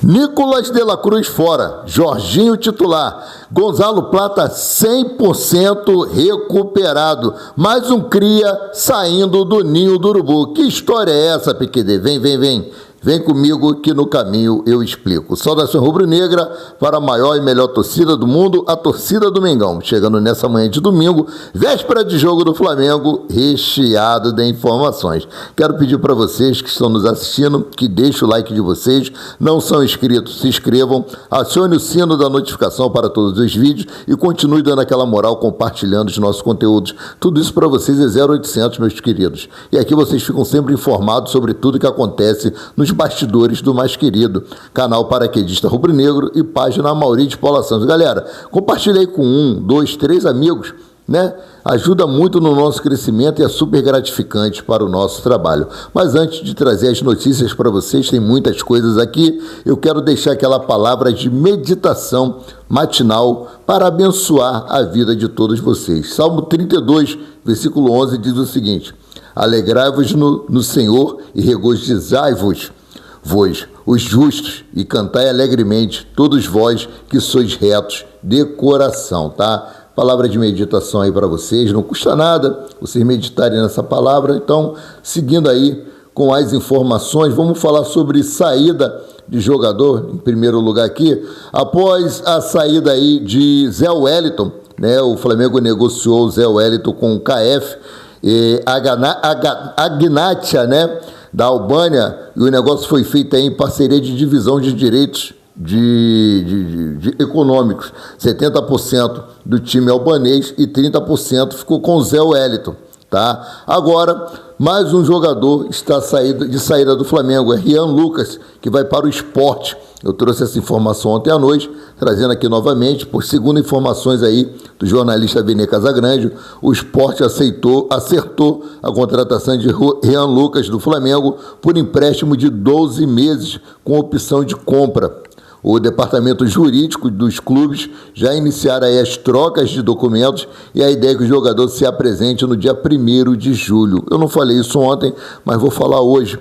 Nicolas de la Cruz fora, Jorginho titular, Gonzalo Plata 100% recuperado, mais um cria saindo do ninho do urubu. Que história é essa, PQD? Vem comigo que no caminho eu explico. Saudação rubro-negra para a maior e melhor torcida do mundo, a torcida do Mengão. Chegando nessa manhã de domingo, véspera de jogo do Flamengo, recheado de informações. Quero pedir para vocês que estão nos assistindo, que deixem o like de vocês. Não são inscritos, se inscrevam, acione o sino da notificação para todos os vídeos e continue dando aquela moral, compartilhando os nossos conteúdos. Tudo isso para vocês é 0800, meus queridos. E aqui vocês ficam sempre informados sobre tudo que acontece nos bastidores do mais querido canal paraquedista rubro-negro e página Amaury de Paula Santos. Galera, compartilhe aí com 1, 2, 3 amigos, né? Ajuda muito no nosso crescimento e é super gratificante para o nosso trabalho. Mas antes de trazer as notícias para vocês, tem muitas coisas aqui, eu quero deixar aquela palavra de meditação matinal para abençoar a vida de todos vocês. Salmo 32, versículo 11 diz o seguinte: alegrai-vos no Senhor e regozijai-vos, os justos, e cantai alegremente, todos vós que sois retos de coração, tá? Palavra de meditação aí para vocês, não custa nada vocês meditarem nessa palavra. Então, seguindo aí com as informações, vamos falar sobre saída de jogador, em primeiro lugar aqui. Após a saída aí de Zé Wellington, né, o Flamengo negociou o Zé Wellington com o KF, Agnatia, né, da Albânia, e o negócio foi feito aí em parceria de divisão de direitos de econômicos. 70% do time albanês e 30% ficou com o Zé Wellington, tá? Agora, mais um jogador está de saída do Flamengo, é Rian Lucas, que vai para o Sport. Eu trouxe essa informação ontem à noite, trazendo aqui novamente, por segundo informações aí do jornalista Vene Casagrande, o Sport acertou a contratação de Rian Lucas do Flamengo por empréstimo de 12 meses com opção de compra. O departamento jurídico dos clubes já iniciaram aí as trocas de documentos e a ideia é que o jogador se apresente no dia 1º de julho. Eu não falei isso ontem, mas vou falar hoje.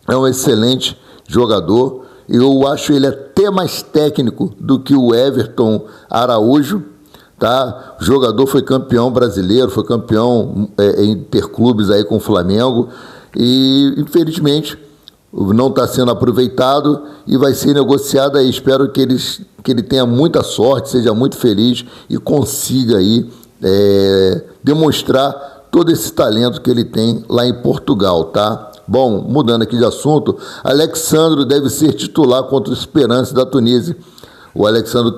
É um excelente jogador. Eu acho ele até mais técnico do que o Everton Araújo, tá? O jogador foi campeão brasileiro, foi campeão interclubes aí com o Flamengo e, infelizmente, não está sendo aproveitado e vai ser negociado aí. Espero que ele tenha muita sorte, seja muito feliz e consiga aí demonstrar todo esse talento que ele tem lá em Portugal, tá? Bom, mudando aqui de assunto, Alexandro deve ser titular contra o Esperance da Tunísia. O Alexandro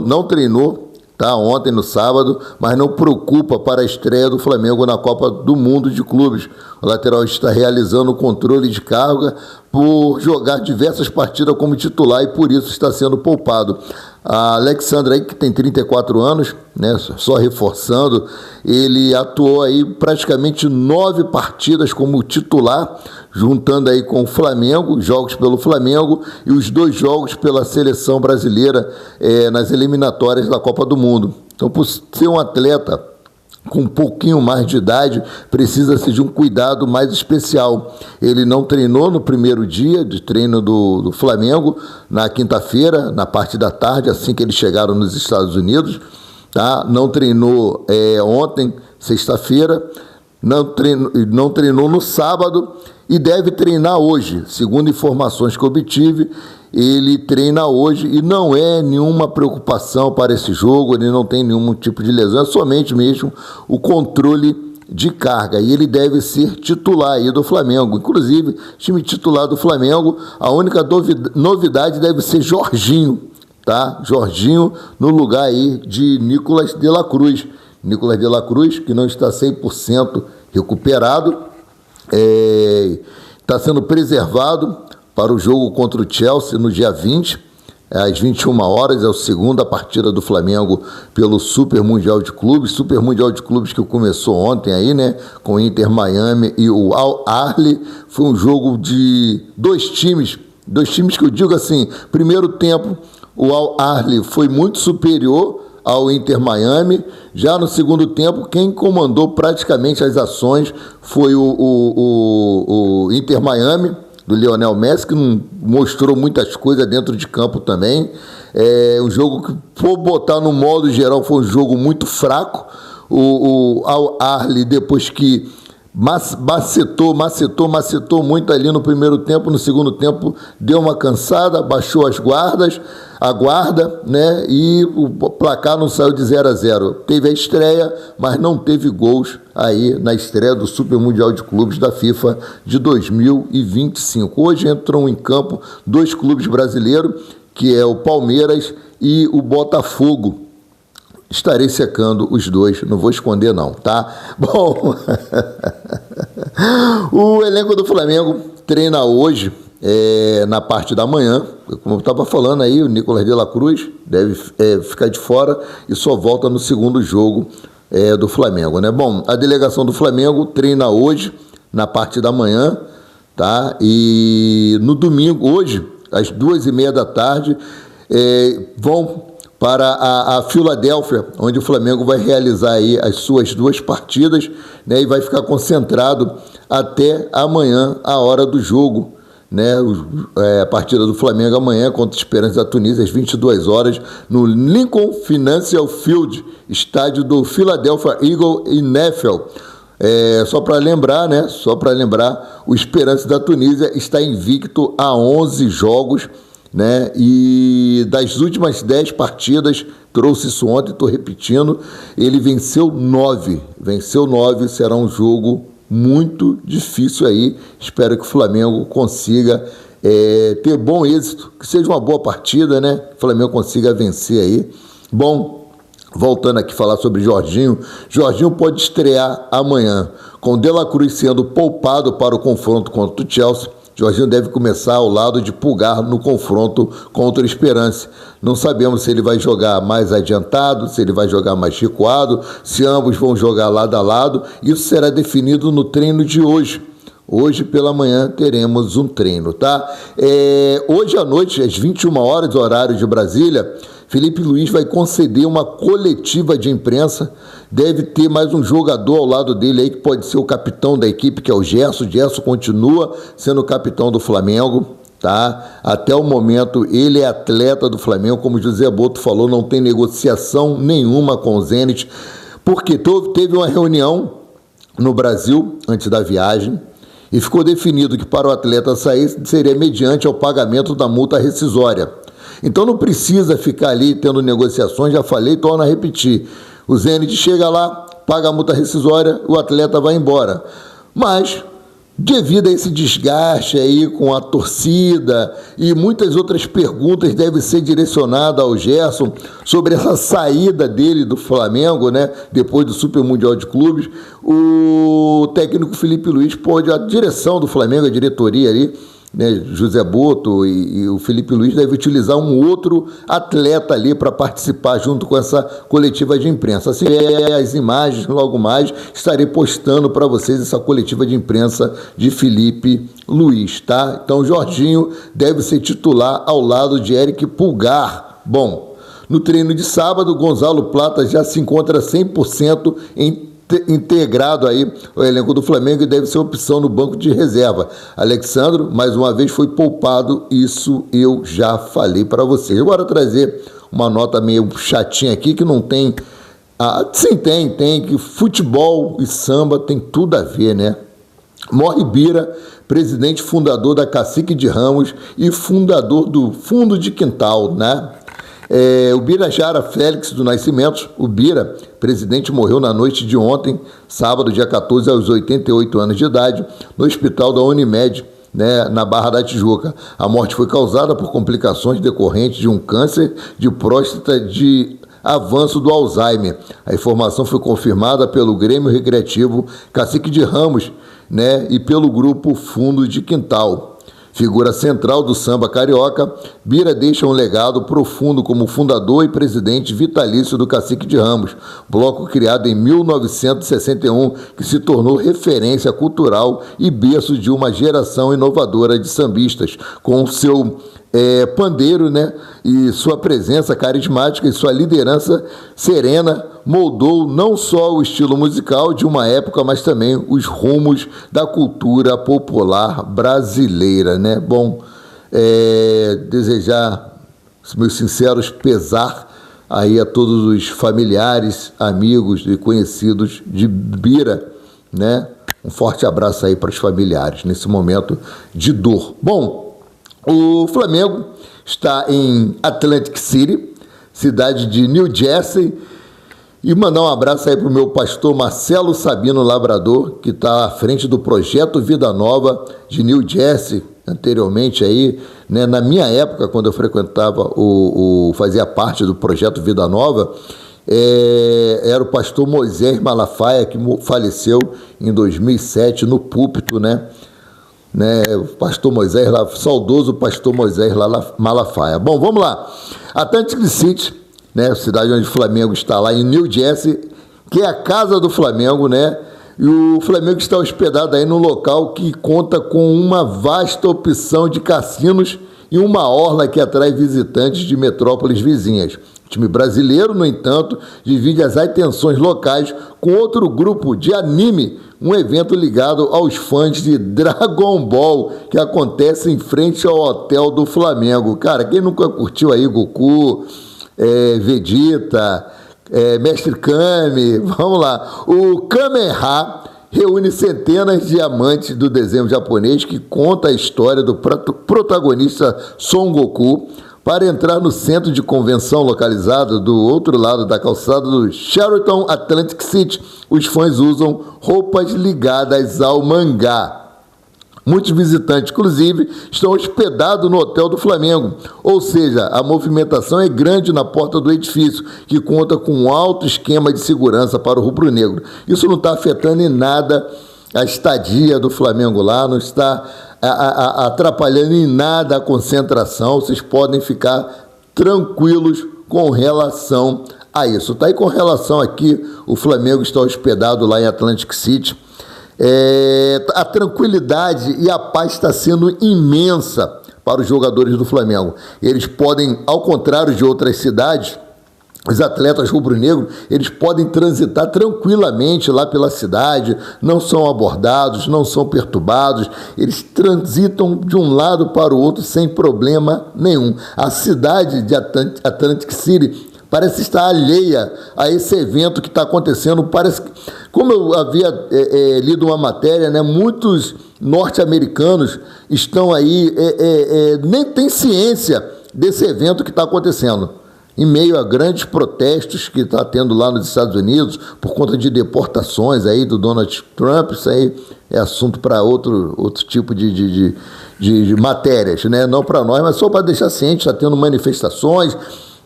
não treinou, tá, ontem no sábado, mas não preocupa para a estreia do Flamengo na Copa do Mundo de Clubes. O lateral está realizando o controle de carga por jogar diversas partidas como titular e por isso está sendo poupado. A Alexandre aí, que tem 34 anos, né, só reforçando, ele atuou aí praticamente 9 partidas como titular, juntando aí com o Flamengo, jogos pelo Flamengo e os 2 jogos pela seleção brasileira nas eliminatórias da Copa do Mundo. Então, por ser um atleta com um pouquinho mais de idade, precisa-se de um cuidado mais especial. Ele não treinou no primeiro dia de treino do Flamengo, na quinta-feira, na parte da tarde, assim que eles chegaram nos Estados Unidos, tá? Não treinou ontem, sexta-feira, não treinou no sábado e deve treinar hoje. Segundo informações que obtive, ele treina hoje e não é nenhuma preocupação para esse jogo, ele não tem nenhum tipo de lesão, é somente mesmo o controle de carga, e ele deve ser titular aí do Flamengo. Inclusive, time titular do Flamengo, a única novidade deve ser Jorginho, tá? Jorginho no lugar aí de Nicolas de la Cruz. Nicolas de la Cruz, que não está 100% recuperado, está sendo preservado para o jogo contra o Chelsea no dia 20, às 21 horas, é a segunda partida do Flamengo pelo Super Mundial de Clubes que começou ontem aí, né, com o Inter Miami e o Al Ahly. Foi um jogo de dois times que eu digo assim, primeiro tempo o Al Ahly foi muito superior ao Inter Miami, já no segundo tempo quem comandou praticamente as ações foi o Inter Miami, do Lionel Messi, que não mostrou muitas coisas dentro de campo também. Um jogo que, for botar no modo geral, foi um jogo muito fraco. O Al-Ahly, depois que macetou muito ali no primeiro tempo, no segundo tempo deu uma cansada, baixou a guarda, né? E o placar não saiu de 0-0. Teve a estreia, mas não teve gols aí na estreia do Super Mundial de Clubes da FIFA de 2025. Hoje entram em campo 2 clubes brasileiros, que é o Palmeiras e o Botafogo. Estarei secando os 2, não vou esconder não, tá? Bom, o elenco do Flamengo treina hoje, na parte da manhã. Como eu estava falando aí, o Nicolas de la Cruz deve ficar de fora e só volta no segundo jogo do Flamengo, né? Bom, a delegação do Flamengo treina hoje, na parte da manhã, tá? E no domingo, hoje, às 2h30 da tarde, vão para a Filadélfia, onde o Flamengo vai realizar aí as suas 2 partidas, né, e vai ficar concentrado até amanhã, a hora do jogo, né, a partida do Flamengo amanhã contra a Esperance da Tunísia, às 22 horas, no Lincoln Financial Field, estádio do Philadelphia Eagles em Nashville. Só para lembrar, né, o Esperance da Tunísia está invicto a 11 jogos, né? E das últimas 10 partidas, trouxe isso ontem, estou repetindo, ele venceu 9, será um jogo muito difícil aí. Espero que o Flamengo consiga ter bom êxito, que seja uma boa partida, né? Que o Flamengo consiga vencer aí. Bom, voltando aqui a falar sobre Jorginho pode estrear amanhã, com De La Cruz sendo poupado para o confronto contra o Chelsea. Jorginho deve começar ao lado de Pulgar no confronto contra o Esperance. Não sabemos se ele vai jogar mais adiantado, se ele vai jogar mais recuado, se ambos vão jogar lado a lado. Isso será definido no treino de hoje. Hoje pela manhã teremos um treino, tá? Hoje à noite, às 21 horas, horário de Brasília, Felipe Luiz vai conceder uma coletiva de imprensa. Deve ter mais um jogador ao lado dele aí, que pode ser o capitão da equipe, que é o Gerson. O Gerson continua sendo o capitão do Flamengo, tá? Até o momento ele é atleta do Flamengo, como o José Boto falou, não tem negociação nenhuma com o Zenit, porque teve uma reunião no Brasil antes da viagem, e ficou definido que para o atleta sair seria mediante ao pagamento da multa rescisória. Então não precisa ficar ali tendo negociações, já falei, torno a repetir. O Zenit chega lá, paga a multa rescisória, o atleta vai embora. Mas, devido a esse desgaste aí com a torcida e muitas outras perguntas devem ser direcionadas ao Gerson sobre essa saída dele do Flamengo, né, depois do Super Mundial de Clubes, o técnico Felipe Luiz a direção do Flamengo, a diretoria ali, né, José Boto e o Felipe Luiz devem utilizar um outro atleta ali para participar junto com essa coletiva de imprensa. Assim, as imagens, logo mais, estarei postando para vocês essa coletiva de imprensa de Felipe Luiz, tá? Então, Jorginho deve ser titular ao lado de Eric Pulgar. Bom, no treino de sábado, Gonzalo Plata já se encontra 100% integrado aí ao elenco do Flamengo e deve ser opção no banco de reserva. Alexandro, mais uma vez, foi poupado, isso eu já falei para vocês. Agora trazer uma nota meio chatinha aqui, que não tem... sim, tem, que futebol e samba tem tudo a ver, né? Morre Bira, presidente fundador da Cacique de Ramos e fundador do Fundo de Quintal, né? O Birajara Félix do Nascimento, o Bira, presidente, morreu na noite de ontem, sábado, dia 14, aos 88 anos de idade, no hospital da Unimed, né, na Barra da Tijuca. A morte foi causada por complicações decorrentes de um câncer de próstata de avanço do Alzheimer. A informação foi confirmada pelo Grêmio Recreativo Cacique de Ramos, né, e pelo grupo Fundo de Quintal. Figura central do samba carioca, Bira deixa um legado profundo como fundador e presidente vitalício do Cacique de Ramos, bloco criado em 1961, que se tornou referência cultural e berço de uma geração inovadora de sambistas, com seu pandeiro, né? E sua presença carismática e sua liderança serena moldou não só o estilo musical de uma época, mas também os rumos da cultura popular brasileira, né? Bom, desejar meus sinceros pesar aí a todos os familiares, amigos e conhecidos de Bira, né? Um forte abraço aí para os familiares nesse momento de dor. Bom, o Flamengo está em Atlantic City, cidade de New Jersey, e mandar um abraço aí para o meu pastor Marcelo Sabino Labrador, que está à frente do projeto Vida Nova de New Jersey, anteriormente aí, né, na minha época, quando eu frequentava fazia parte do projeto Vida Nova, era o pastor Moisés Malafaia, que faleceu em 2007 no púlpito, né? O pastor Moisés, saudoso pastor Moisés Malafaia. Bom, vamos lá. Atlantic City, né, cidade onde o Flamengo está lá em New Jersey, que é a casa do Flamengo, né? E o Flamengo está hospedado aí num local que conta com uma vasta opção de cassinos e uma orla que atrai visitantes de metrópoles vizinhas. O time brasileiro, no entanto, divide as atenções locais com outro grupo de anime, um evento ligado aos fãs de Dragon Ball, que acontece em frente ao hotel do Flamengo. Cara, quem nunca curtiu aí Goku, Vegeta, Mestre Kami, vamos lá. O Kamehameha reúne centenas de amantes do desenho japonês que conta a história do protagonista Son Goku. Para entrar no centro de convenção localizado do outro lado da calçada do Sheraton Atlantic City, os fãs usam roupas ligadas ao mangá. Muitos visitantes, inclusive, estão hospedados no hotel do Flamengo, ou seja, a movimentação é grande na porta do edifício, que conta com um alto esquema de segurança para o rubro-negro. Isso não está afetando em nada a estadia do Flamengo lá, não está atrapalhando em nada a concentração. Vocês podem ficar tranquilos com relação a isso. Tá aí com relação aqui, o Flamengo está hospedado lá em Atlantic City. A tranquilidade e a paz está sendo imensa para os jogadores do Flamengo. Eles podem, ao contrário de outras cidades, os atletas rubro-negros, eles podem transitar tranquilamente lá pela cidade, não são abordados, não são perturbados, eles transitam de um lado para o outro sem problema nenhum. A cidade de Atlantic City parece estar alheia a esse evento que está acontecendo. Parece, como eu havia lido uma matéria, né, muitos norte-americanos estão aí, nem têm ciência desse evento que está acontecendo, em meio a grandes protestos que está tendo lá nos Estados Unidos, por conta de deportações aí do Donald Trump. Isso aí é assunto para outro tipo de matérias, né? Não para nós, mas só para deixar ciente, está tendo manifestações,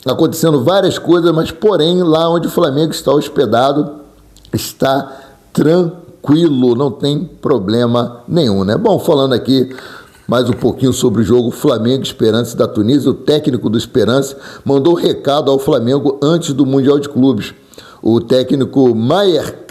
acontecendo várias coisas, mas porém lá onde o Flamengo está hospedado está tranquilo, não tem problema nenhum, né? Bom, falando aqui mais um pouquinho sobre o jogo Flamengo Esperance da Tunísia, o técnico do Esperance mandou recado ao Flamengo antes do Mundial de Clubes. O técnico Maher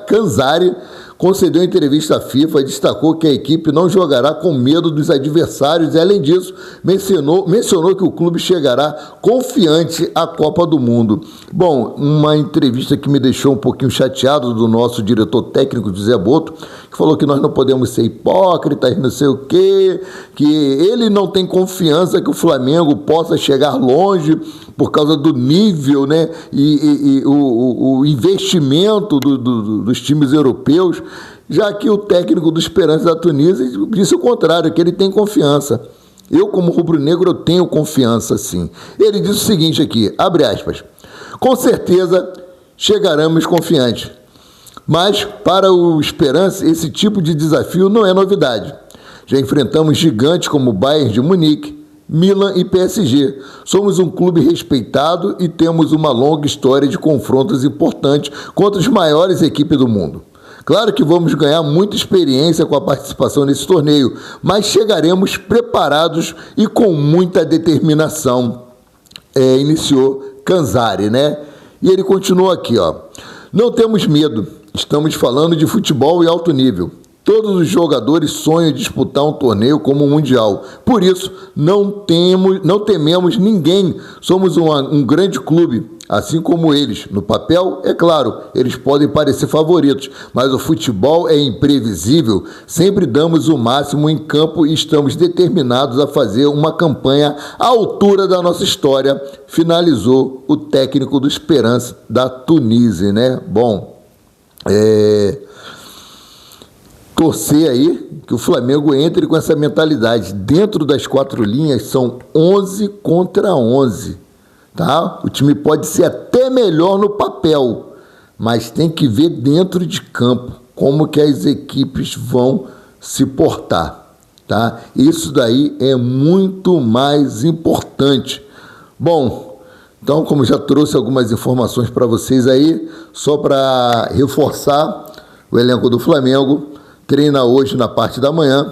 Kanzari concedeu entrevista à FIFA e destacou que a equipe não jogará com medo dos adversários e, além disso, mencionou que o clube chegará confiante à Copa do Mundo. Bom, uma entrevista que me deixou um pouquinho chateado do nosso diretor técnico, José Boto, que falou que nós não podemos ser hipócritas, não sei o quê, que ele não tem confiança que o Flamengo possa chegar longe por causa do nível, né, e o investimento dos times europeus, já que o técnico do Esperance da Tunísia disse o contrário, que ele tem confiança. Eu, como rubro-negro, eu tenho confiança, sim. Ele disse o seguinte aqui, abre aspas, com certeza chegaremos confiantes, mas para o Esperance esse tipo de desafio não é novidade. Já enfrentamos gigantes como o Bayern de Munique, Milan e PSG. Somos um clube respeitado e temos uma longa história de confrontos importantes contra as maiores equipes do mundo. Claro que vamos ganhar muita experiência com a participação nesse torneio, mas chegaremos preparados e com muita determinação, iniciou Kanzari, né? E ele continuou aqui, ó. Não temos medo, estamos falando de futebol e alto nível. Todos os jogadores sonham em disputar um torneio como o Mundial. Por isso, não tememos ninguém. Somos um grande clube, assim como eles. No papel, é claro, eles podem parecer favoritos, mas o futebol é imprevisível. Sempre damos o máximo em campo e estamos determinados a fazer uma campanha à altura da nossa história, finalizou o técnico do Esperance da Tunísia, né? Bom, torcer aí que o Flamengo entre com essa mentalidade. Dentro das 4 linhas são 11 contra 11, tá? O time pode ser até melhor no papel, mas tem que ver dentro de campo como que as equipes vão se portar, tá? Isso daí é muito mais importante. Bom, então, como já trouxe algumas informações para vocês aí, só para reforçar, o elenco do Flamengo treina hoje na parte da manhã,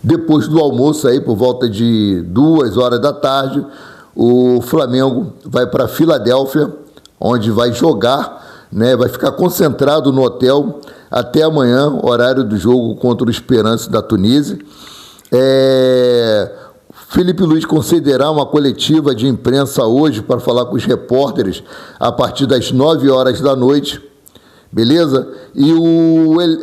depois do almoço aí por volta de 2 horas da tarde, o Flamengo vai para Filadélfia, onde vai jogar, né? Vai ficar concentrado no hotel até amanhã, horário do jogo contra o Esperance da Tunísia. Felipe Luiz concederá uma coletiva de imprensa hoje para falar com os repórteres a partir das 9 horas da noite. Beleza? E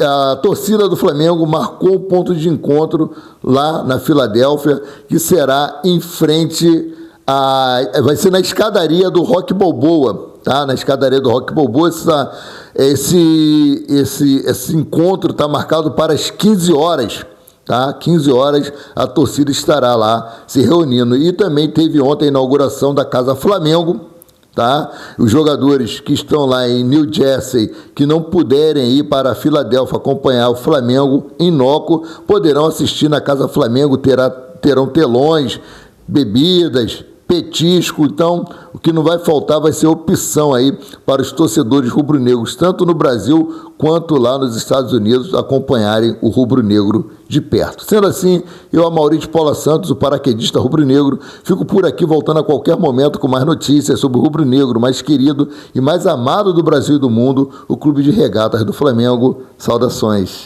a torcida do Flamengo marcou um ponto de encontro lá na Filadélfia, que será em frente vai ser na escadaria do Rock Balboa, tá? Na escadaria do Rock Balboa, esse encontro está marcado para as 15 horas, tá? 15 horas a torcida estará lá se reunindo. E também teve ontem a inauguração da Casa Flamengo, tá? Os jogadores que estão lá em New Jersey, que não puderem ir para a Filadélfia acompanhar o Flamengo em loco, poderão assistir na Casa Flamengo, terão telões, bebidas, petisco. Então, o que não vai faltar vai ser opção aí para os torcedores rubro-negros, tanto no Brasil quanto lá nos Estados Unidos, acompanharem o rubro-negro de perto. Sendo assim, eu, Amaury de Paula Santos, o paraquedista rubro-negro, fico por aqui voltando a qualquer momento com mais notícias sobre o rubro-negro mais querido e mais amado do Brasil e do mundo, o Clube de Regatas do Flamengo. Saudações.